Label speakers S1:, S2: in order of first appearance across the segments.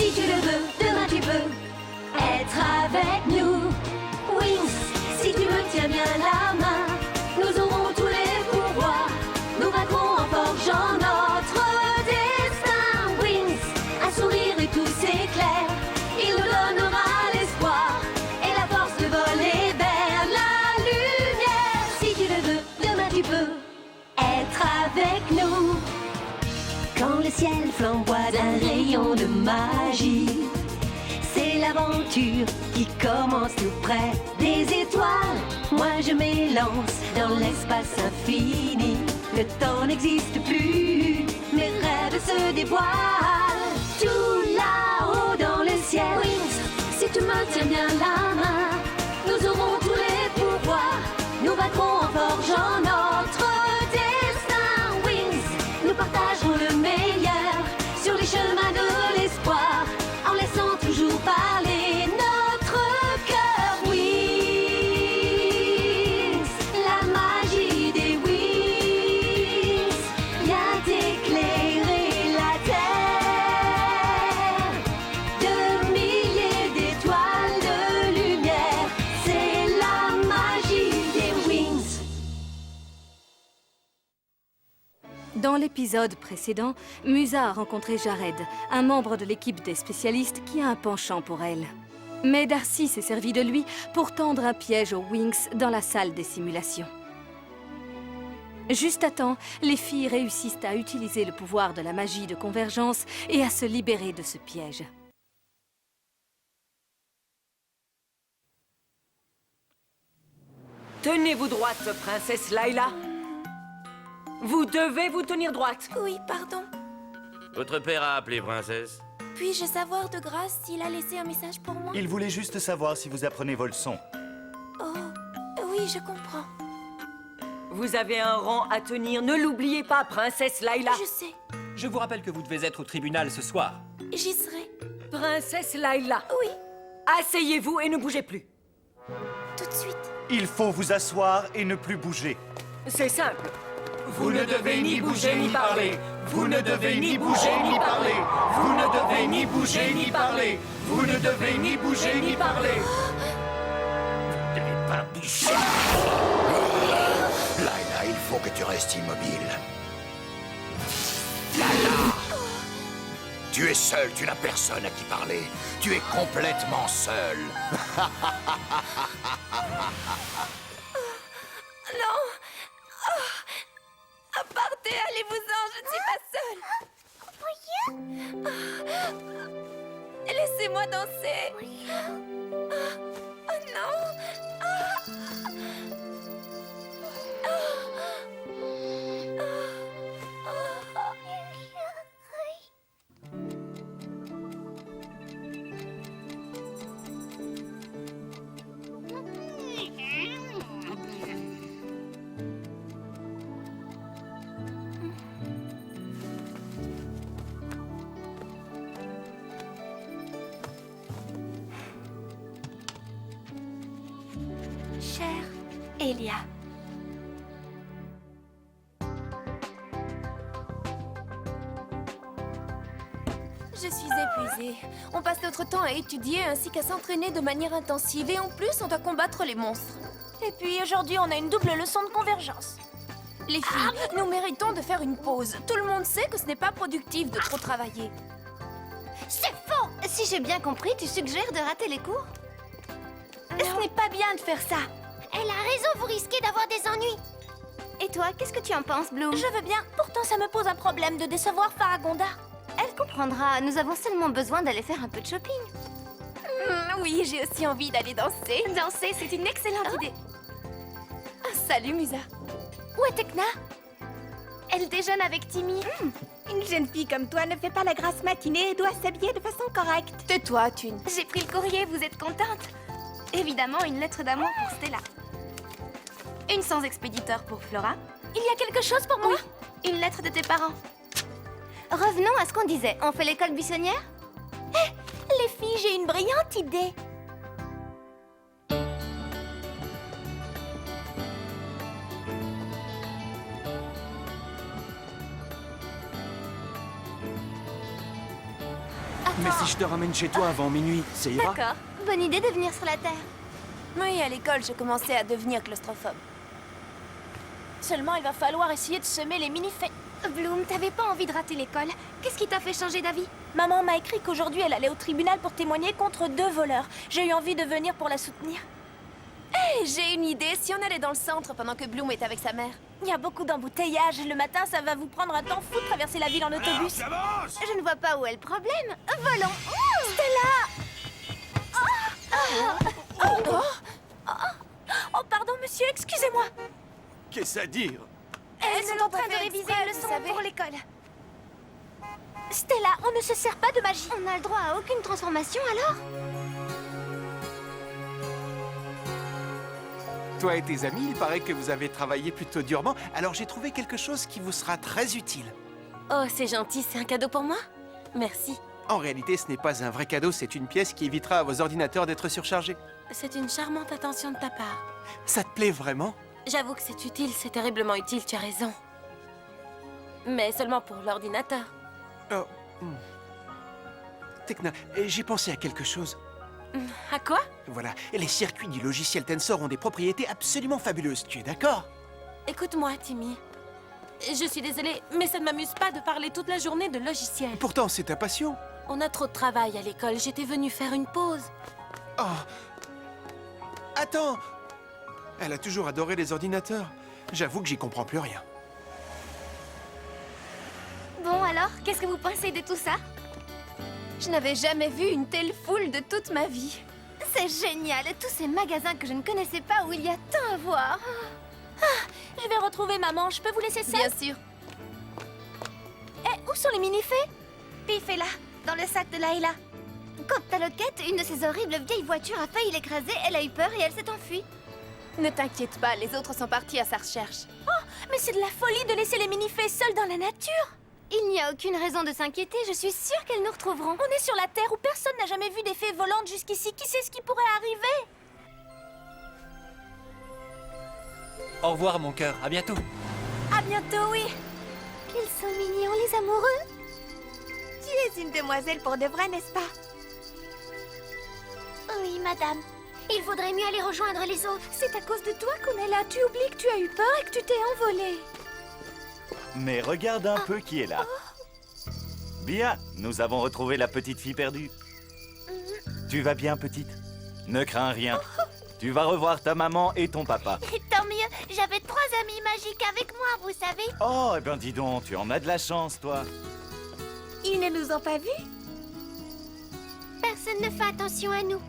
S1: Si tu le veux, demain tu peux être avec nous. Wings, si tu me tiens bien la main, nous aurons tous les pouvoirs. Nous vaincrons en forgeant notre destin. Wings, un sourire et tout s'éclaire. Il nous donnera l'espoir et la force de voler vers la lumière. Si tu le veux, demain tu peux être avec nous. Quand le ciel flamboie d'un rayon de magie, c'est l'aventure qui commence tout près des étoiles. Moi je m'élance dans l'espace infini. Le temps n'existe plus, mes rêves se dévoilent. Tout là-haut dans le ciel. Wings, si tu me tiens bien la main, nous aurons tous les pouvoirs. Nous vaincrons en forgeant notre destin. Wings, nous partagerons le meilleur sur les chemins de l'espoir, en laissant toujours parler notre cœur. Wings, la magie des wings vient éclairer la terre. De milliers d'étoiles de lumière, c'est la magie des wings.
S2: Dans l'épisode précédent, Musa a rencontré Jared, un membre de l'équipe des spécialistes qui a un penchant pour elle. Mais Darcy s'est servi de lui pour tendre un piège aux Wings dans la salle des simulations. Juste à temps, les filles réussissent à utiliser le pouvoir de la magie de convergence et à se libérer de ce piège.
S3: Tenez-vous droite, princesse Layla. Vous devez vous tenir droite.
S4: Oui, pardon.
S5: Votre père a appelé, princesse.
S4: Puis-je savoir de grâce s'il a laissé un message pour moi?
S6: Il voulait juste savoir si vous apprenez vos leçons.
S4: Oh, oui, je comprends.
S3: Vous avez un rang à tenir, ne l'oubliez pas, princesse Layla.
S4: Je sais,
S7: Je vous rappelle que vous devez être au tribunal ce soir.
S4: j'y serai.
S3: Princesse Layla.
S4: Oui,
S3: Asseyez-vous et ne bougez plus.
S4: tout de suite.
S6: Il faut vous asseoir et ne plus bouger.
S3: C'est simple.
S7: Vous ne devez ni bouger ni parler. Vous ne devez ni bouger ni parler. Vous ne devez ni bouger ni parler. Vous ne devez ni bouger ni parler.
S5: Vous ne devez pas bouger.
S8: Layla, il faut que tu restes immobile. Tu es seul, tu n'as personne à qui parler. Tu es complètement seul.
S4: Non. Oh. Partez, allez-vous-en, je ne suis pas seule. Laissez-moi danser. Oh non. Chère Elia. Je suis épuisée. On passe notre temps à étudier ainsi qu'à s'entraîner de manière intensive et en plus on doit combattre les monstres. Et puis aujourd'hui on a une double leçon de convergence. Les filles, nous méritons de faire une pause. Tout le monde sait que ce n'est pas productif de trop travailler.
S9: C'est faux! Si j'ai bien compris, tu suggères de rater les cours? Ce n'est pas bien de faire ça. Elle a raison, vous risquez d'avoir des ennuis. Et toi, qu'est-ce que tu en penses, Bloom?
S4: Je veux bien, pourtant ça me pose un problème de décevoir Faragonda.
S9: Elle comprendra, nous avons seulement besoin d'aller faire un peu de shopping.
S4: Oui, j'ai aussi envie d'aller danser.
S9: Danser, c'est une excellente idée.
S4: Salut Musa. Où est Tekna?
S9: Elle déjeune avec Timmy.
S10: Une jeune fille comme toi ne fait pas la grasse matinée et doit s'habiller de façon correcte.
S4: Tais-toi, Thune.
S9: J'ai pris le courrier, vous êtes contente? Évidemment, une lettre d'amour pour Stella. Une sans expéditeur pour Flora.
S4: Il y a quelque chose pour moi?
S9: Oui, une lettre de tes parents. Revenons à ce qu'on disait. On fait l'école buissonnière?
S4: Les filles, j'ai une brillante idée.
S11: Mais si je te ramène chez toi avant minuit, ça ira?
S9: D'accord. Bonne idée de venir sur la Terre.
S4: Oui, à l'école, je commençais à devenir claustrophobe. Seulement, il va falloir essayer de semer les mini-faits.
S9: Bloom, t'avais pas envie de rater l'école. Qu'est-ce qui t'a fait changer d'avis?
S4: Maman m'a écrit qu'aujourd'hui, elle allait au tribunal pour témoigner contre 2 voleurs. J'ai eu envie de venir pour la soutenir. Hé, j'ai une idée. Si on allait dans le centre pendant que Bloom est avec sa mère. Il y a beaucoup d'embouteillages. Le matin, ça va vous prendre un temps fou de traverser la ville en autobus.
S9: Je ne vois pas où est le problème. Volons.
S4: Oh, pardon, monsieur, excusez-moi.
S6: Qu'est-ce à dire?
S9: Elles sont en train de réviser une leçon pour l'école.
S4: Stella, on ne se sert pas de magie.
S9: On n'a le droit à aucune transformation alors?
S11: Toi et tes amis, il paraît que vous avez travaillé plutôt durement, alors j'ai trouvé quelque chose qui vous sera très utile.
S4: Oh, c'est gentil, c'est un cadeau pour moi? Merci.
S11: En réalité, ce n'est pas un vrai cadeau, c'est une pièce qui évitera à vos ordinateurs d'être surchargés.
S4: C'est une charmante attention de ta part.
S11: Ça te plaît vraiment?
S4: J'avoue que c'est utile, c'est terriblement utile, tu as raison. Mais seulement pour l'ordinateur.
S11: Oh. Tekna, j'ai pensé à quelque chose.
S4: À quoi?
S11: Voilà, les circuits du logiciel Tensor ont des propriétés absolument fabuleuses, tu es d'accord?
S4: Écoute-moi, Timmy. Je suis désolée, mais ça ne m'amuse pas de parler toute la journée de logiciels.
S11: Pourtant, c'est ta passion.
S4: On a trop de travail à l'école, j'étais venue faire une pause.
S11: Oh. Attends! Elle a toujours adoré les ordinateurs. J'avoue que j'y comprends plus rien.
S9: Bon alors, qu'est-ce que vous pensez de tout ça?
S4: Je n'avais jamais vu une telle foule de toute ma vie.
S9: C'est génial, tous ces magasins que je ne connaissais pas où il y a tant à voir.
S4: Je vais retrouver maman, je peux vous laisser seule?
S9: Bien sûr.
S4: Eh, où sont les mini-fées?
S9: Pif est là, dans le sac de Layla. Quand ta loquette, une de ces horribles vieilles voitures a failli l'écraser, elle a eu peur et elle s'est enfuie.
S4: Ne t'inquiète pas, les autres sont partis à sa recherche. Oh, mais c'est de la folie de laisser les mini-fées seules dans la nature.
S9: Il n'y a aucune raison de s'inquiéter, je suis sûre qu'elles nous retrouveront.
S4: On est sur la Terre où personne n'a jamais vu des fées volantes jusqu'ici. Qui sait ce qui pourrait arriver?
S12: Au revoir, mon cœur. À bientôt.
S4: À bientôt, oui.
S9: Qu'ils sont mignons, les amoureux.
S10: Tu es une demoiselle pour de vrai, n'est-ce pas?
S9: Oui, madame. Il vaudrait mieux aller rejoindre les autres.
S10: C'est à cause de toi qu'on est là. Tu oublies que tu as eu peur et que tu t'es envolée.
S6: Mais regarde un peu qui est là. Bien, nous avons retrouvé la petite fille perdue. Tu vas bien, petite? Ne crains rien. Tu vas revoir ta maman et ton papa.
S9: Tant mieux, j'avais 3 amis magiques avec moi, vous savez.
S6: Oh, eh ben dis donc, tu en as de la chance, toi.
S10: Ils ne nous ont pas vus?
S9: Personne ne fait attention à nous.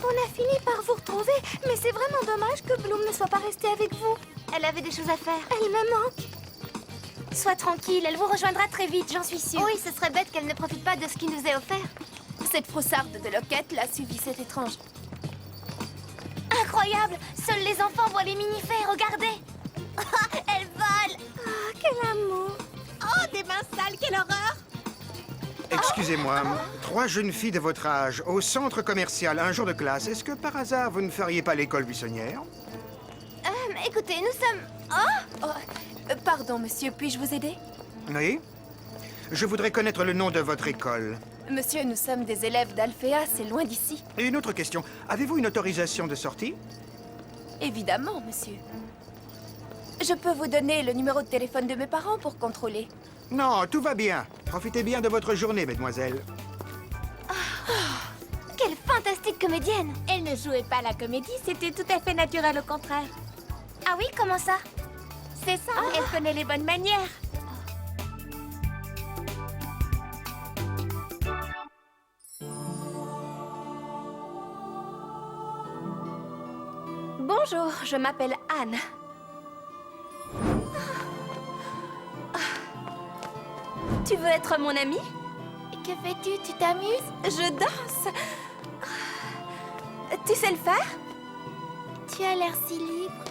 S10: On a fini par vous retrouver, mais c'est vraiment dommage que Bloom ne soit pas restée avec vous.
S9: Elle avait des choses à faire.
S10: Elle me manque.
S9: Sois tranquille, elle vous rejoindra très vite, j'en suis sûre. Oui, ce serait bête qu'elle ne profite pas de ce qui nous est offert.
S4: Cette froussarde de loquette l'a suivi, c'est étrange.
S9: Incroyable! Seuls les enfants voient les mini-fées, regardez! Elle vole!
S10: Oh, quel amour! Oh, des mains sales, quelle horreur!
S13: Excusez-moi, 3 jeunes filles de votre âge au centre commercial, un jour de classe. Est-ce que par hasard vous ne feriez pas l'école buissonnière?
S9: Écoutez, nous sommes...
S4: Pardon, monsieur, puis-je vous aider?
S13: Oui? Je voudrais connaître le nom de votre école.
S4: Monsieur, nous sommes des élèves d'Alphéa, c'est loin d'ici.
S13: Et une autre question, avez-vous une autorisation de sortie?
S4: Évidemment, monsieur. Je peux vous donner le numéro de téléphone de mes parents pour contrôler.
S13: Non, tout va bien. Profitez bien de votre journée, mesdemoiselles.
S9: Quelle fantastique comédienne!
S10: Elle ne jouait pas la comédie, c'était tout à fait naturel au contraire.
S9: Ah oui, comment ça?
S10: C'est ça, elle connaît les bonnes manières.
S4: Bonjour, je m'appelle Anne. Tu veux être mon amie?
S9: Que fais-tu? Tu t'amuses?
S4: Je danse. Tu sais le faire?
S9: Tu as l'air si libre.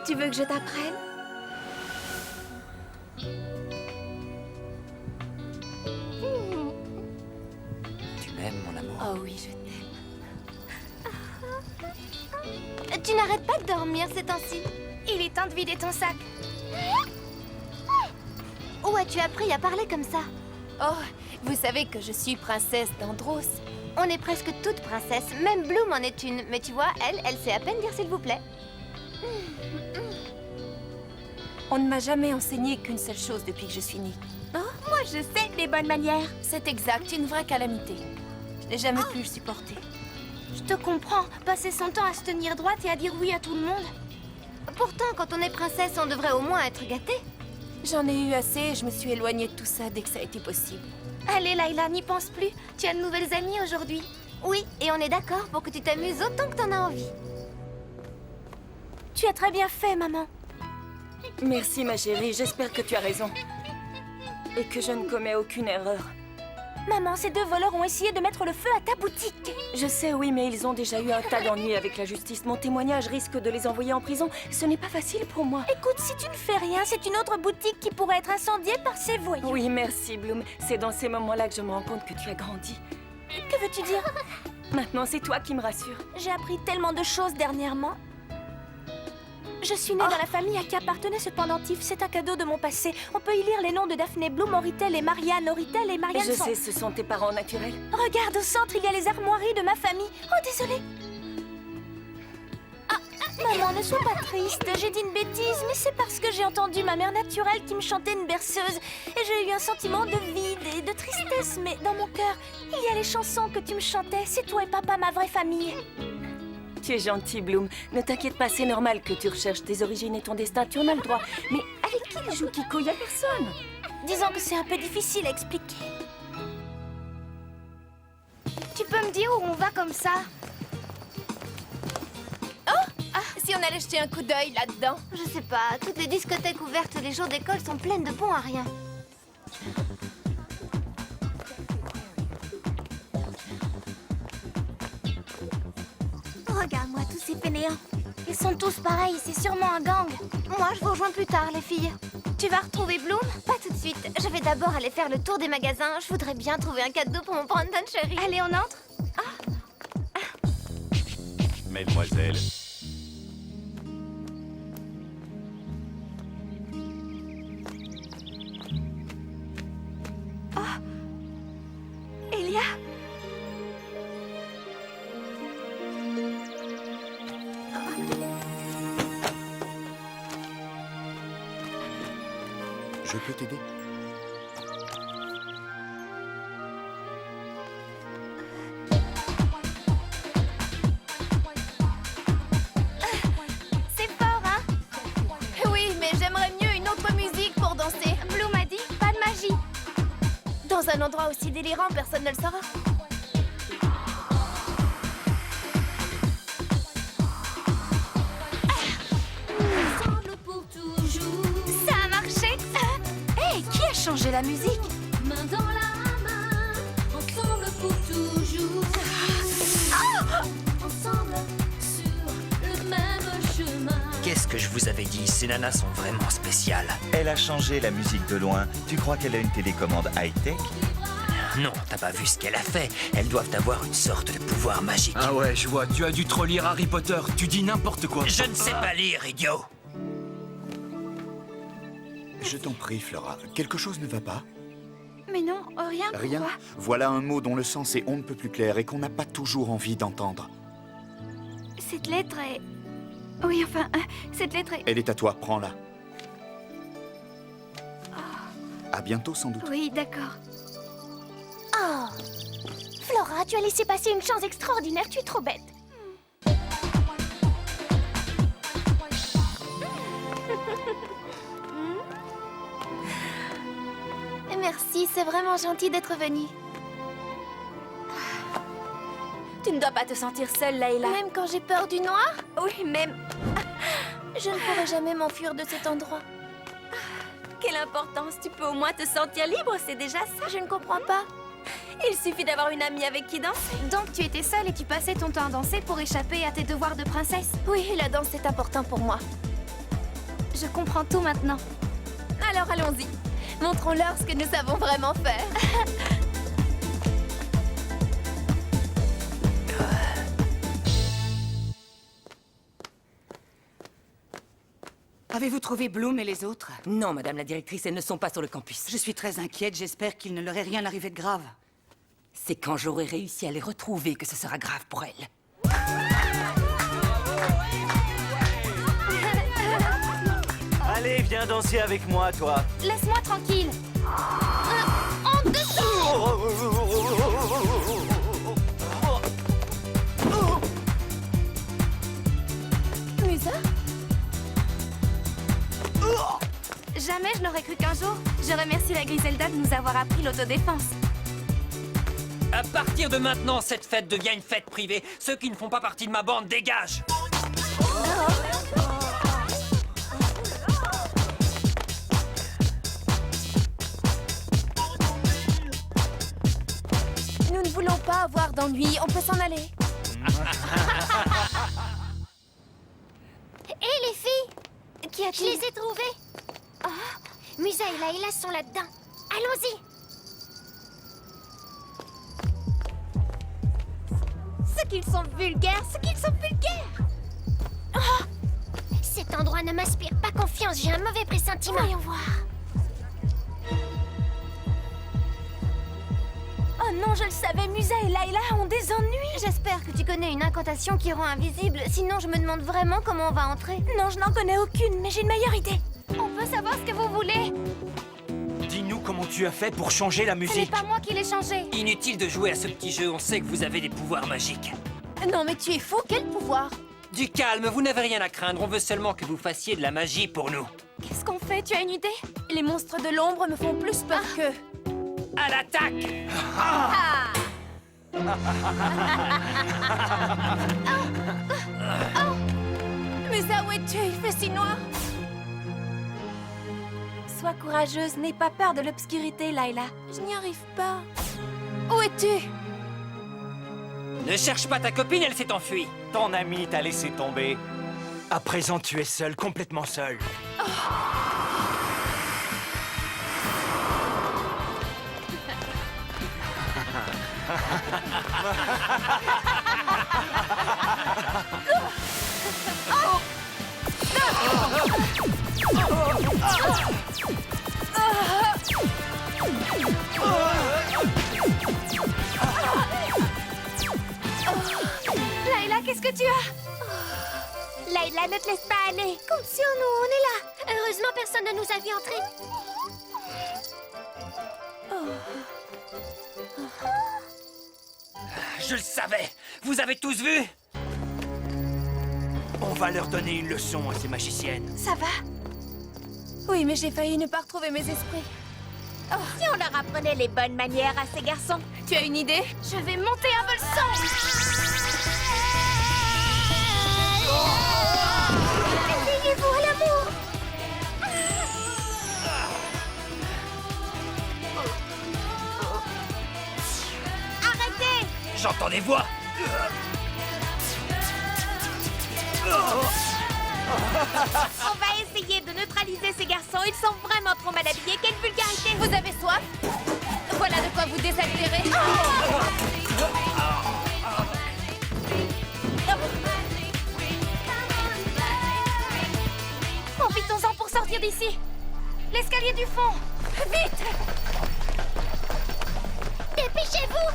S4: Tu veux que je t'apprenne?
S12: Tu m'aimes, mon amour?
S4: Oh oui, je t'aime.
S9: Tu n'arrêtes pas de dormir ces temps-ci. Il est temps de vider ton sac. Où as-tu appris à parler comme ça?
S4: Oh, vous savez que je suis princesse d'Andros.
S9: On est presque toutes princesses, même Bloom en est une. Mais tu vois, elle sait à peine dire s'il vous plaît.
S4: On ne m'a jamais enseigné qu'une seule chose depuis que je suis née.
S10: Oh, moi je sais les bonnes manières.
S4: C'est exact, une vraie calamité. Je n'ai jamais pu le supporter.
S10: Je te comprends. Passer son temps à se tenir droite et à dire oui à tout le monde.
S9: Pourtant, quand on est princesse, on devrait au moins être gâtée.
S4: J'en ai eu assez et je me suis éloignée de tout ça dès que ça a été possible.
S10: Allez, Layla, n'y pense plus. Tu as de nouvelles amies aujourd'hui.
S9: Oui, et on est d'accord pour que tu t'amuses autant que t'en as envie.
S10: Tu as très bien fait, maman.
S3: Merci, ma chérie. J'espère que tu as raison. Et que je ne commets aucune erreur.
S10: Maman, ces deux voleurs ont essayé de mettre le feu à ta boutique.
S3: Je sais, oui, mais ils ont déjà eu un tas d'ennuis avec la justice. Mon témoignage risque de les envoyer en prison. Ce n'est pas facile pour moi.
S10: Écoute, si tu ne fais rien, c'est une autre boutique qui pourrait être incendiée par ces voyous.
S3: Oui, merci, Bloom. C'est dans ces moments-là que je me rends compte que tu as grandi.
S10: Que veux-tu dire?
S3: Maintenant, c'est toi qui me rassure.
S10: J'ai appris tellement de choses dernièrement. Je suis née dans la famille à qui appartenait ce pendentif. C'est un cadeau de mon passé. On peut y lire les noms de Daphné Bloom, Oritel et Marianne. Oritel et Marianne
S3: Je
S10: sont...
S3: sais, ce sont tes parents naturels.
S10: Regarde, au centre, il y a les armoiries de ma famille. Oh, désolée. Ah, maman, ne sois pas triste. J'ai dit une bêtise, mais c'est parce que j'ai entendu ma mère naturelle qui me chantait une berceuse. Et j'ai eu un sentiment de vide et de tristesse. Mais dans mon cœur, il y a les chansons que tu me chantais. C'est toi et papa, ma vraie famille.
S3: Tu es gentil, Bloom. Ne t'inquiète pas, c'est normal que tu recherches tes origines et ton destin. Tu en as le droit. Mais avec qui joue Kiko? Il n'y a personne.
S10: Disons que c'est un peu difficile à expliquer. Tu peux me dire où on va comme ça?
S4: Si on allait jeter un coup d'œil là-dedans.
S9: Je sais pas, toutes les discothèques ouvertes les jours d'école sont pleines de bons à rien.
S10: Regarde-moi tous ces fainéants. Ils sont tous pareils, c'est sûrement un gang.
S9: Moi, je vous rejoins plus tard, les filles.
S10: Tu vas retrouver Bloom?
S9: Pas tout de suite. Je vais d'abord aller faire le tour des magasins. Je voudrais bien trouver un cadeau pour mon Brandon chéri.
S10: Allez, on entre?
S6: Mesdemoiselles.
S10: Elia?
S8: Je peux t'aider?
S10: C'est fort, hein?
S4: Oui, mais j'aimerais mieux une autre musique pour danser.
S10: Bloom a dit pas de magie.
S4: Dans un endroit aussi délirant, personne ne le saura.
S1: Ensemble pour toujours.
S10: Ça a marché. Hey, qui a changé la musique?
S1: Main dans la main. Ensemble pour toujours. Ensemble sur le même chemin.
S14: Qu'est-ce que je vous avais dit? Ces nanas sont vraiment spéciales.
S6: Elle a changé la musique de loin. Tu crois qu'elle a une télécommande high-tech?
S14: Non, t'as pas vu ce qu'elle a fait. Elles doivent avoir une sorte de pouvoir magique.
S15: Ah ouais, je vois, tu as dû trop lire Harry Potter. Tu dis n'importe quoi.
S14: Je ne sais pas lire, idiot.
S8: Je t'en prie, Flora. Quelque chose ne va pas?
S10: Mais non, rien.
S8: Rien.
S10: Pourquoi?
S8: Voilà un mot dont le sens est on ne peut plus clair et qu'on n'a pas toujours envie d'entendre.
S10: Cette lettre est... Oui, enfin, cette lettre est...
S8: Elle est à toi, prends-la. À bientôt, sans doute.
S10: Oui, d'accord.
S9: Oh, Flora, tu as laissé passer une chance extraordinaire. Tu es trop bête.
S4: Merci, c'est vraiment gentil d'être venue.
S10: Tu ne dois pas te sentir seule, Layla.
S4: Même quand j'ai peur du noir?
S10: Oui, même.
S4: Je ne pourrai jamais m'enfuir de cet endroit.
S10: Quelle importance. Tu peux au moins te sentir libre, c'est déjà ça.
S4: Je ne comprends pas.
S10: Il suffit d'avoir une amie avec qui danser.
S9: Donc tu étais seule et tu passais ton temps à danser pour échapper à tes devoirs de princesse.
S4: Oui, la danse est important pour moi.
S9: Je comprends tout maintenant.
S4: Alors allons-y. Montrons-leur ce que nous savons vraiment faire.
S16: Avez-vous trouvé Bloom et les autres?
S3: Non, madame la directrice, elles ne sont pas sur le campus.
S16: Je suis très inquiète, j'espère qu'il ne leur est rien arrivé de grave.
S3: C'est quand j'aurai réussi à les retrouver que ce sera grave pour elles.
S6: Allez, viens danser avec moi, toi.
S9: Laisse-moi tranquille. En dessous.
S4: Musa?
S9: Jamais je n'aurais cru qu'un jour, je remercie la Griselda de nous avoir appris l'autodéfense.
S14: À partir de maintenant, cette fête devient une fête privée. Ceux qui ne font pas partie de ma bande dégagent.
S4: Nous ne voulons pas avoir d'ennui, on peut s'en aller.
S9: Hé les filles! Qu'y a-t-il? Je les ai trouvées! Oh, Musa et Layla sont là-dedans. Allons-y!
S4: Ce qu'ils sont vulgaires, ce qu'ils sont vulgaires!
S9: Oh, cet endroit ne m'inspire pas confiance, j'ai un mauvais pressentiment. Voyons voir.
S4: Oh non, je le savais, Musa et Layla ont des ennuis.
S9: J'espère que tu connais une incantation qui rend invisible, sinon je me demande vraiment comment on va entrer.
S4: Non, je n'en connais aucune, mais j'ai une meilleure idée.
S9: On peut savoir ce que vous voulez?
S14: Dis-nous comment tu as fait pour changer la
S9: Ce n'est
S14: musique.
S9: pas moi qui l'ai changé.
S14: Inutile de jouer à ce petit jeu, on sait que vous avez des pouvoirs magiques.
S4: Non, mais tu es fou, quel pouvoir?
S14: Du calme, vous n'avez rien à craindre, on veut seulement que vous fassiez de la magie pour nous.
S4: Qu'est-ce qu'on fait? Tu as une idée? Les monstres de l'ombre me font plus peur qu'eux.
S14: À l'attaque!
S4: Musa, où es-tu? Il fait si noir. Sois courageuse, n'aie pas peur de l'obscurité, Layla. Je n'y arrive pas. Où es-tu?
S14: Ne cherche pas ta copine, elle s'est enfuie.
S6: Ton ami t'a laissé tomber.
S14: À présent, tu es seul, complètement seul.
S9: Layla, qu'est-ce que tu as? Layla, ne te laisse pas aller. Compte sur nous, on est là. Heureusement, personne ne nous a vu entrer.
S14: Je le savais. Vous avez tous vu? On va leur donner une leçon à ces magiciennes.
S4: Ça va? Oui, mais j'ai failli ne pas retrouver mes esprits.
S10: Oh, si on leur apprenait les bonnes manières à ces garçons.
S4: Tu as une idée?
S9: Je vais monter un volcan. Essayez-vous à l'amour.
S10: Arrêtez!
S14: J'entends des voix.
S10: On va essayer de neutraliser ces garçons. Ils sont vraiment trop mal habillés. Quelle vulgarité!
S4: Vous avez soif? Voilà de quoi vous désaltérer.
S9: Profitons-en pour sortir d'ici. L'escalier du fond. Vite! Dépêchez-vous!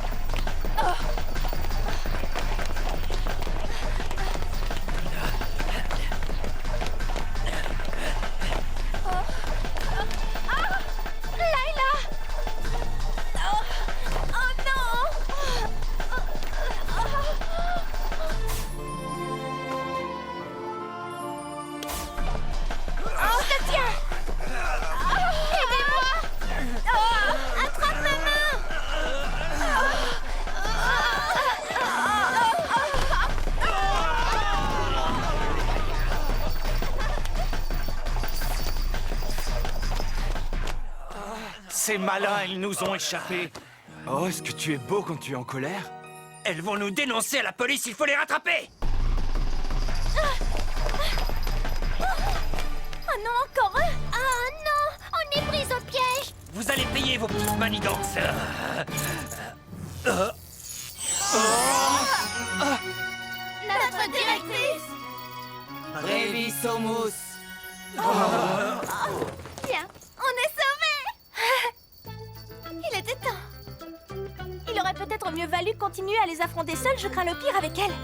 S9: Layla!
S4: Oh non!
S9: Je te tiens! Aidez-moi! Attrape ma main!
S14: Ces malins, ils nous ont échappé.
S15: Oh, est-ce que tu es beau quand tu es en colère?
S14: Elles vont nous dénoncer à la police, il faut les rattraper.
S9: Oh non, encore un! Oh non! On est pris au piège!
S14: Vous allez payer vos petites manigances.
S9: Notre directrice!
S16: Brevisomus.
S9: Bien, on est sauvés. Il était temps.
S10: Il aurait peut-être mieux valu continuer à les affronter seuls, je crains le pire avec elle.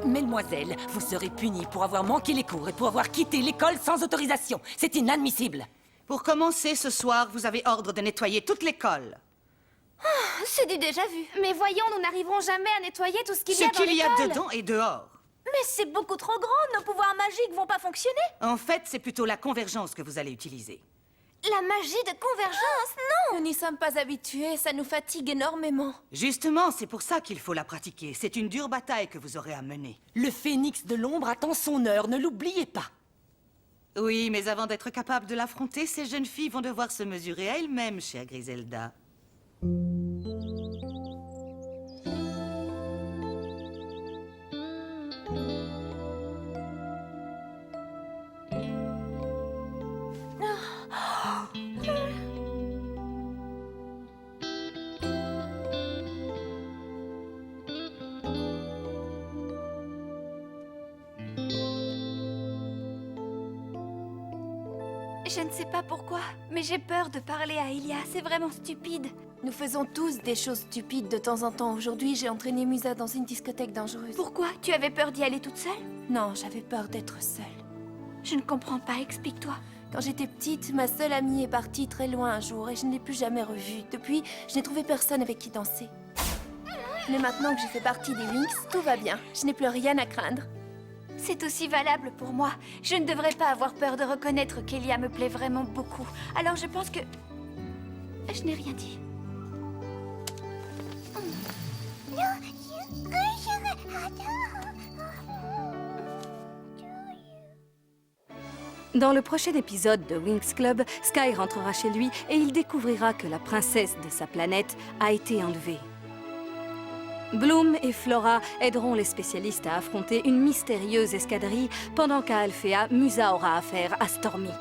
S3: Mesdemoiselles, vous serez punies pour avoir manqué les cours et pour avoir quitté l'école sans autorisation. C'est inadmissible.
S16: Pour commencer, ce soir, vous avez ordre de nettoyer toute l'école.
S9: C'est du déjà vu. Mais voyons, nous n'arriverons jamais à nettoyer tout ce qu'il y a dans
S16: Ce qu'il y a
S9: l'école.
S16: dedans et dehors.
S10: Mais c'est beaucoup trop grand, nos pouvoirs magiques vont pas fonctionner.
S16: En fait, c'est plutôt la convergence que vous allez utiliser.
S9: La magie de convergence, non.
S4: Nous n'y sommes pas habitués, ça nous fatigue énormément.
S16: Justement, c'est pour ça qu'il faut la pratiquer. C'est une dure bataille que vous aurez à mener.
S3: Le phénix de l'ombre attend son heure, ne l'oubliez pas.
S16: Oui, mais avant d'être capable de l'affronter, ces jeunes filles vont devoir se mesurer à elles-mêmes, chère Griselda.
S9: Je ne sais pas pourquoi, mais j'ai peur de parler à Ilia. C'est vraiment stupide.
S4: Nous faisons tous des choses stupides de temps en temps. Aujourd'hui, j'ai entraîné Musa dans une discothèque dangereuse.
S9: Pourquoi? Tu avais peur d'y aller toute seule?
S4: Non, j'avais peur d'être seule.
S9: Je ne comprends pas, explique-toi.
S4: Quand j'étais petite, ma seule amie est partie très loin un jour et je ne l'ai plus jamais revue. Depuis, je n'ai trouvé personne avec qui danser. Mais maintenant que j'ai fait partie des Winx, tout va bien. Je n'ai plus rien à craindre.
S9: C'est aussi valable pour moi. Je ne devrais pas avoir peur de reconnaître qu'Elia me plaît vraiment beaucoup. Alors je pense que... Je n'ai rien dit.
S2: Dans le prochain épisode de Winx Club, Sky rentrera chez lui et il découvrira que la princesse de sa planète a été enlevée. Bloom et Flora aideront les spécialistes à affronter une mystérieuse escadrille pendant qu'à Alphea, Musa aura affaire à Stormy.